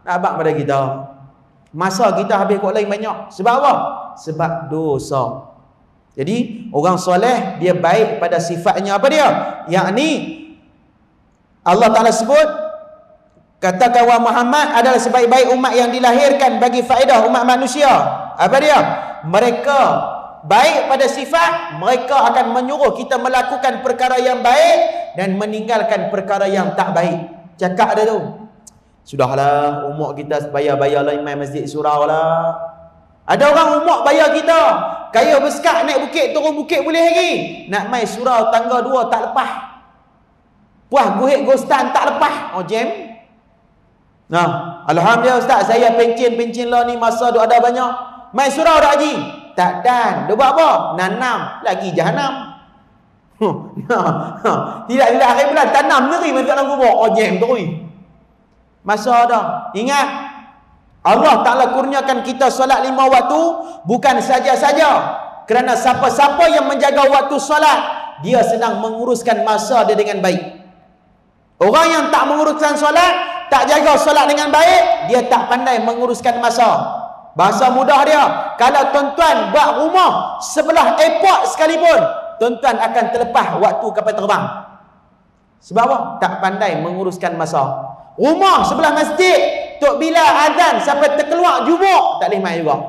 Abang pada kita. Masa kita habis kot lain banyak. Sebab apa? Sebab dosa. Jadi, orang soleh, dia baik pada sifatnya. Apa dia? Yakni, Allah Ta'ala sebut, katakan wa Muhammad adalah sebaik-baik umat yang dilahirkan bagi faedah umat manusia. Apa dia? Mereka baik pada sifat, mereka akan menyuruh kita melakukan perkara yang baik dan meninggalkan perkara yang tak baik. Cakap dia tu. Sudahlah, umur kita bayar-bayar lah imam masjid surau lah. Ada orang umur bayar kita. Kaya bersekat naik bukit, turun bukit boleh lagi. Nak main surau tangga 2 tak lepas. Puas guhit gostan tak lepas. Jam. Alhamdulillah Ustaz, saya pencin lah ni masa duk ada banyak. Main surau dah haji. Tak dan. Dia buat apa? Nanam. Lagi jahanam. Tidak hari bulan tanam neri masuk dalam kubur. Jam tu. Masa dah. Ingat, Allah Ta'ala kurniakan kita solat 5 waktu bukan saja-saja. Kerana siapa-siapa yang menjaga waktu solat, dia sedang menguruskan masa dia dengan baik. Orang yang tak menguruskan solat, tak jaga solat dengan baik, dia tak pandai menguruskan masa. Bahasa mudah dia, kalau tuan-tuan buat rumah sebelah airport sekalipun, tuan-tuan akan terlepas waktu kapal terbang. Sebab apa? Tak pandai menguruskan masa. Rumah sebelah masjid, Tok Bila azan sampai terkeluar jubuk, tak boleh main juga.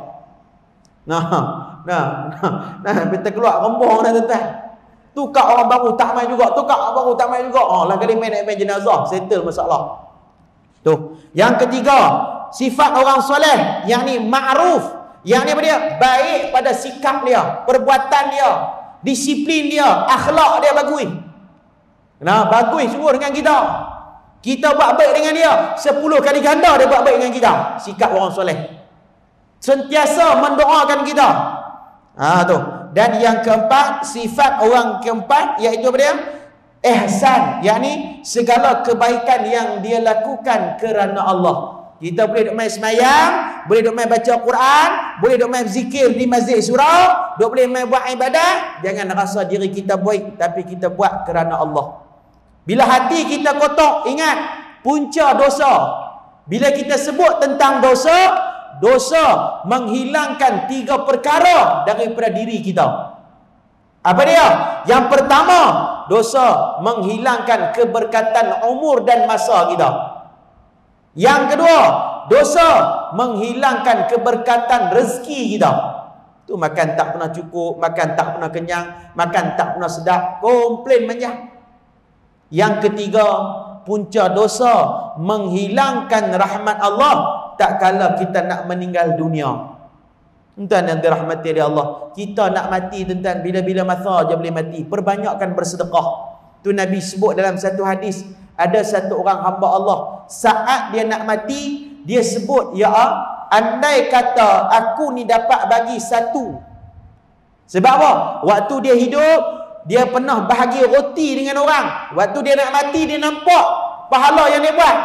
Sampai terkeluar rembong dah tuan-tuan. Tukar orang baru tak main juga, tukar orang baru tak main juga. Lah kali main jenazah, settle masalah. Tu. Yang ketiga, sifat orang soleh, yang ni ma'ruf. Yang ni apa dia? Baik pada sikap dia, perbuatan dia, disiplin dia, akhlak dia bagus. Bagus sungguh dengan kita. Kita buat baik dengan dia, 10 kali ganda dia buat baik dengan kita. Sikap orang soleh. Sentiasa mendoakan kita. Tu. Dan yang keempat, sifat orang keempat, iaitu apa dia? Ihsan. Yakni segala kebaikan yang dia lakukan kerana Allah. Kita boleh duk main semayang, boleh duk main baca Quran, boleh duk main zikir di masjid surau, duk boleh main buat ibadah. Jangan rasa diri kita baik, tapi kita buat kerana Allah. Bila hati kita kotor, ingat, punca dosa. Bila kita sebut tentang dosa, dosa menghilangkan 3 perkara daripada diri kita. Apa dia? Yang pertama, dosa menghilangkan keberkatan umur dan masa kita. Yang kedua, dosa menghilangkan keberkatan rezeki kita. Tu makan tak pernah cukup, makan tak pernah kenyang, makan tak pernah sedap, komplain manja. Yang ketiga, punca dosa menghilangkan rahmat Allah tak kala kita nak meninggal dunia. Tuan yang dirahmati oleh Allah, kita nak mati tuan, bila-bila masa aja boleh mati. Perbanyakkan bersedekah. Tu Nabi sebut dalam satu hadis, ada satu orang hamba Allah, saat dia nak mati, dia sebut, ya Allah, andai kata aku ni dapat bagi 1. Sebab apa? Waktu dia hidup, dia pernah bahagi roti dengan orang. Waktu dia nak mati, dia nampak pahala yang dia buat.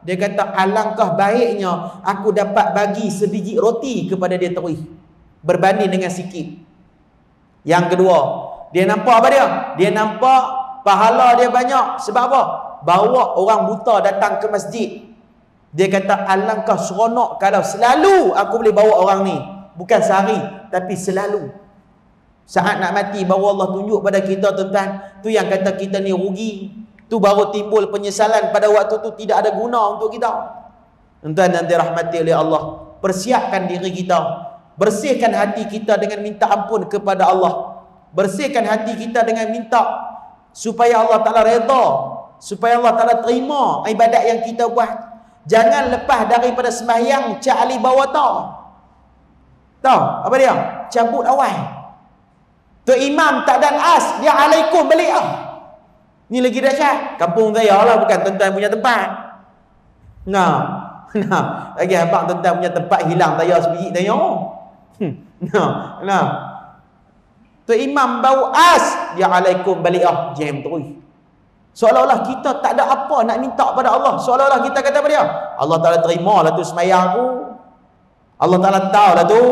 Dia kata, alangkah baiknya aku dapat bagi sebiji roti kepada dia terus, berbanding dengan sikit. Yang kedua, dia nampak apa dia? Dia nampak pahala dia banyak. Sebab apa? Bawa orang buta datang ke masjid. Dia kata, alangkah seronok kalau selalu aku boleh bawa orang ni. Bukan sehari, tapi selalu. Saat nak mati baru Allah tunjuk pada kita tuan-tuan. Tu yang kata kita ni rugi. Tu baru timbul penyesalan pada waktu tu tidak ada guna untuk kita. Tuan dan dirahmati oleh Allah, persiapkan diri kita, bersihkan hati kita dengan minta ampun kepada Allah, bersihkan hati kita dengan minta supaya Allah Ta'ala redha, supaya Allah Ta'ala terima ibadat yang kita buat. Jangan lepas daripada sembahyang Cak Ali bawa tau. Tahu apa dia? Cabut awal. Tu imam tak dan as, dia alaikum balik ah. Ni lagi dahsyat. Kampung saya lah, bukan tuan-tuan punya tempat. Nah, lagi abang tuan-tuan punya tempat hilang tayar sebiji tayar. Nah. Tu imam bau as, dia alaikum balik ah, jam terus. Seolah-olah kita tak ada apa nak minta pada Allah. Seolah-olah kita kata pada dia, Allah Ta'ala terima lah tu sembahyang aku. Allah Ta'ala tahu lah tu.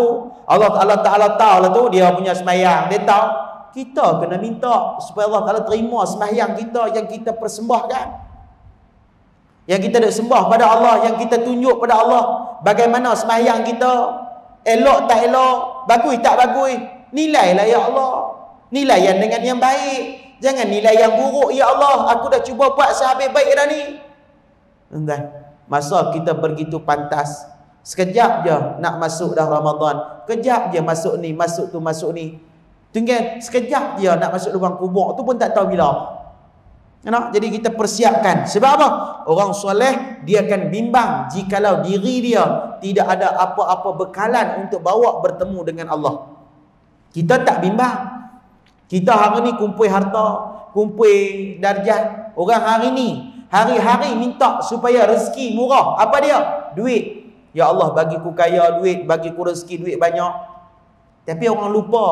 Allah Ta'ala tahu lah tu dia punya sembahyang. Dia tahu. Kita kena minta supaya Allah Ta'ala terima sembahyang kita yang kita persembahkan. Yang kita nak sembah pada Allah, yang kita tunjuk pada Allah. Bagaimana sembahyang kita. Elok tak elok, bagus tak bagus. Nilailah ya Allah. Nilai yang dengan yang baik. Jangan nilai yang buruk. Ya Allah, aku dah cuba buat sehabis baik dah ni. Entah. Masa kita begitu pantas, sekejap je nak masuk dah Ramadan, kejap je masuk ni, masuk tu, masuk ni. Tinggal sekejap je nak masuk lubang kubur tu pun tak tahu bila. Jadi kita persiapkan. Sebab apa? Orang soleh dia akan bimbang jikalau diri dia tidak ada apa-apa bekalan untuk bawa bertemu dengan Allah. Kita tak bimbang. Kita hari ni kumpul harta, kumpul darjat. Orang hari ni hari-hari minta supaya rezeki murah. Apa dia? Duit. Ya Allah, bagi ku kaya duit, bagi ku rezeki duit banyak. Tapi orang lupa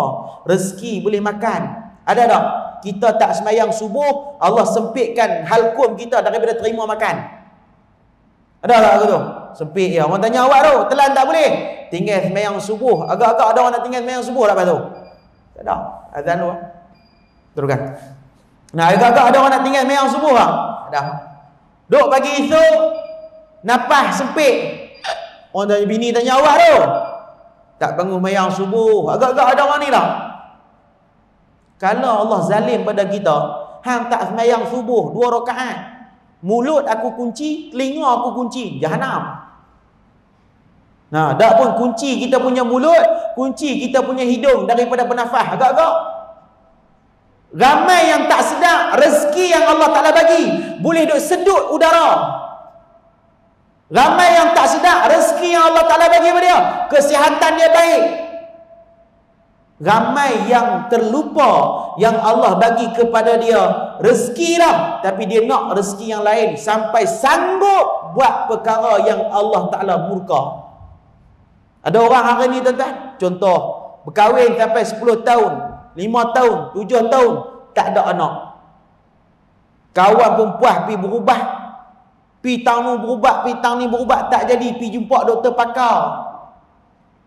rezeki boleh makan. Ada tak? Kita tak sembahyang subuh, Allah sempitkan halkum kita daripada terima makan. Ada tak gitu? Sempit ya. Orang tanya awak tu, telan tak boleh? Tinggal sembahyang subuh. Agak-agak ada orang nak tinggal sembahyang subuh tak tu? Tak ada. Azan tu. Teruskan. Nah, agak-agak ada orang nak tinggal sembahyang subuh tak? Ada. Duk pagi esok, napas sempit. Orang tanya bini tanya awak tu. Tak bangun sembahyang subuh. Agak-agak ada orang ni tak? Kalau Allah zalim pada kita, hang tak sembahyang subuh 2 rakaat, mulut aku kunci, telinga aku kunci, jahanam. Nah, dak pun kunci kita punya mulut, kunci kita punya hidung daripada bernafas. Agak-agak ramai yang tak sedar rezeki yang Allah Ta'ala bagi boleh duk sedut udara. Ramai yang tak sedar rezeki yang Allah Ta'ala bagi pada dia, kesihatan dia baik. Ramai yang terlupa yang Allah bagi kepada dia rezeki lah, tapi dia nak rezeki yang lain sampai sanggup buat perkara yang Allah Ta'ala murka. Ada orang hari ni tuan-tuan, contoh berkahwin sampai 10 tahun, 5 tahun, 7 tahun tak ada anak. Kawan pun puas pergi berubah, pi tang ni berubat, pi tang ni berubat, tak jadi, pi jumpa doktor pakar.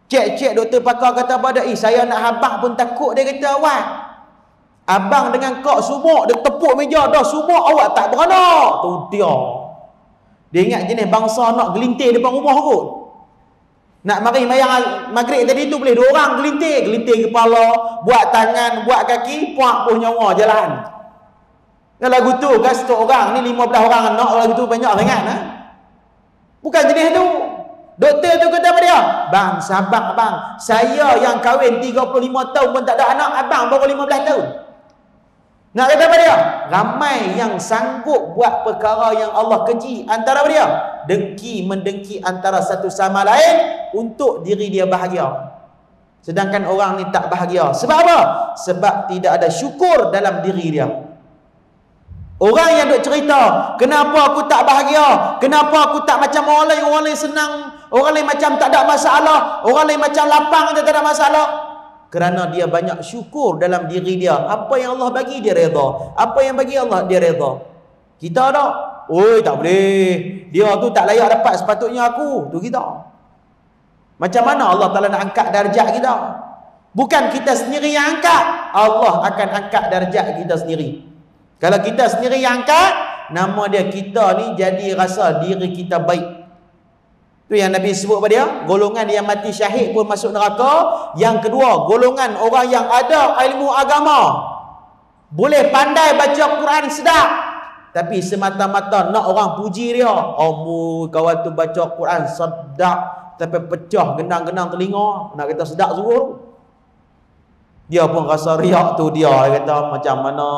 Cek doktor pakar kata pada, saya nak habaq pun takut, dia kata awak. Abang dengan kok sumuk, dia tepuk meja, dah sumuk awak tak beranak. Tu dia. Dia ingat jenis bangsa nak gelintir depan rumah kot. Nak mari mayang maghrib tadi tu boleh 2 orang gelintir kepala, buat tangan, buat kaki, puak pun nyawa jalan. Kalau lagu tu kan 100 orang, ni 15 orang anak, lagu tu banyak sangat ha? Bukan jenis tu. Doktor tu kata apa dia? Bang, sabar bang. Saya yang kahwin 35 tahun pun tak ada anak, abang baru 15 tahun. Nak kata apa dia? Ramai yang sanggup buat perkara yang Allah keji. Antara apa dia? Dengki mendengki antara satu sama lain untuk diri dia bahagia. Sedangkan orang ni tak bahagia. Sebab apa? Sebab tidak ada syukur dalam diri dia. Orang yang duk cerita, kenapa aku tak bahagia? Kenapa aku tak macam orang lain senang, orang lain macam tak ada masalah, orang lain macam lapang tak ada masalah. Kerana dia banyak syukur dalam diri dia. Apa yang Allah bagi dia redha. Apa yang bagi Allah dia redha. Kita tak? Oi, tak boleh. Dia tu tak layak dapat sepatutnya aku. Tu kita. Macam mana Allah Ta'ala nak angkat darjat kita? Bukan kita sendiri yang angkat. Allah akan angkat darjat kita sendiri. Kalau kita sendiri yang angkat, nama dia kita ni jadi rasa diri kita baik. Tu yang Nabi sebut pada dia, golongan yang mati syahid pun masuk neraka. Yang kedua, golongan orang yang ada ilmu agama, boleh pandai baca Quran sedap, tapi semata-mata nak orang puji dia. Kawan tu baca Quran sedap, tapi pecah genang-genang telinga, nak kata sedap suruh. Dia pun rasa riak tu dia kata macam mana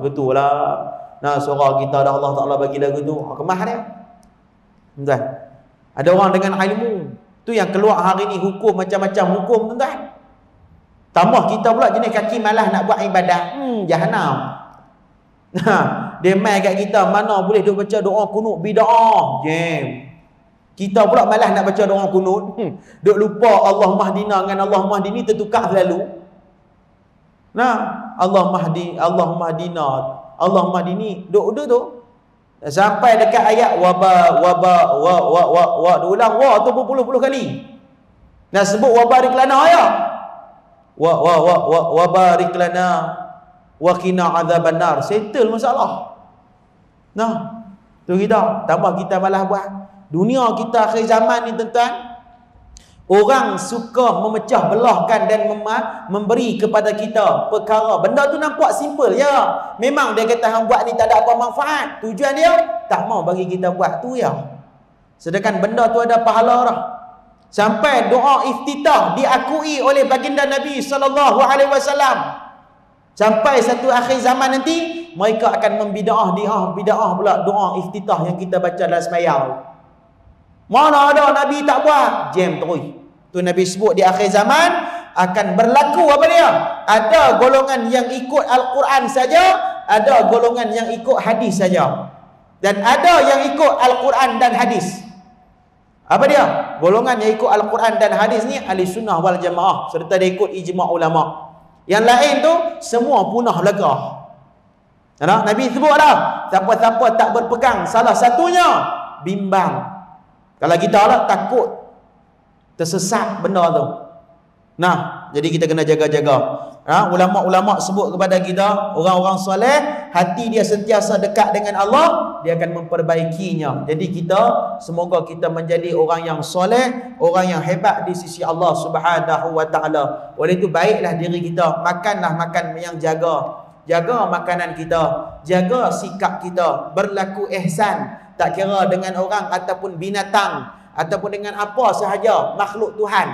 gitulah. Nah, suara kita dah Allah Taala bagi lagu tu, kemah dia. Tuan. Ada orang dengan ilmu. Tu yang keluar hari ni hukum macam-macam hukum, tuan. Tambah kita pula jenis kaki malas nak buat ibadat. Jahanam. Dia main kat kita mana boleh duk baca doa kunut bid'ah. Kita pula malas nak baca doa kunut. Duk lupa Allah mahdina dengan Allah mahdini tertukar selalu. Allah mahdi, Allah mahdina, Allah mahdini. Duk tu sampai dekat ayat diulang tu berpuluh-puluh kali. Nak sebut wabarik lana ya. Wabarik lana wa qina adzabannar. Settle masalah. Tu kita tambah kita malah buat. Dunia kita akhir zaman ni tuan-tuan, orang suka memecah belahkan dan memberi kepada kita perkara. Benda tu nampak simple ya. Memang dia kata hang buat ni tak ada apa manfaat. Tujuan dia tak mau bagi kita buat tu ya. Sedangkan benda tu ada pahala dah. Sampai doa iftitah diakui oleh baginda Nabi sallallahu alaihi wasallam. Sampai satu akhir zaman nanti mereka akan membidaah pula doa iftitah yang kita baca dalam sembahyang. Mana ada Nabi tak buat? Jam terus. Tu Nabi sebut di akhir zaman akan berlaku apa dia? Ada golongan yang ikut Al-Quran saja, ada golongan yang ikut hadis saja. Dan ada yang ikut Al-Quran dan hadis. Apa dia? Golongan yang ikut Al-Quran dan hadis ni ahli sunnah wal jamaah serta dia ikut ijma' ulama'. Yang lain tu semua punah belaka. Nabi sebut dah, siapa-siapa tak berpegang salah satunya bimbang. Kalau kita lah takut tersesat benda tu. Jadi kita kena jaga-jaga. Ulama-ulama sebut kepada kita, orang-orang soleh, hati dia sentiasa dekat dengan Allah, dia akan memperbaikinya. Jadi kita, semoga kita menjadi orang yang soleh, orang yang hebat di sisi Allah Subhanahu wa ta'ala. Oleh itu baiklah diri kita, makanlah makan yang jaga makanan kita, jaga sikap kita, berlaku ihsan, tak kira dengan orang ataupun binatang ataupun dengan apa sahaja makhluk Tuhan.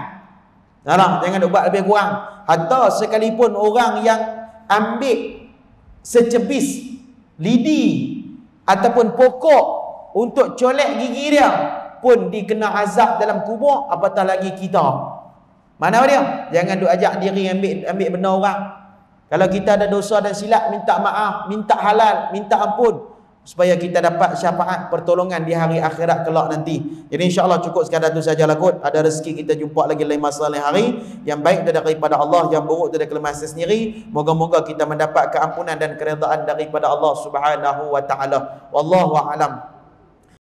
Jangan buat lebih kurang. Hatta sekalipun orang yang ambil secebis lidi ataupun pokok untuk colek gigi dia pun dikena azab dalam kubur, apatah lagi kita. Mana dia? Jangan duk ajak diri ambil benda orang. Kalau kita ada dosa dan silap, minta maaf, minta halal, minta ampun, supaya kita dapat syafaat pertolongan di hari akhirat kelak nanti. Jadi insya-Allah cukup sekadar itu sajalah kot. Ada rezeki kita jumpa lagi lain masa lain hari. Yang baik daripada Allah, yang buruk daripada kelemahan sendiri. Moga-moga kita mendapat keampunan dan keredaan daripada Allah Subhanahu wa taala. Wallahu a'lam.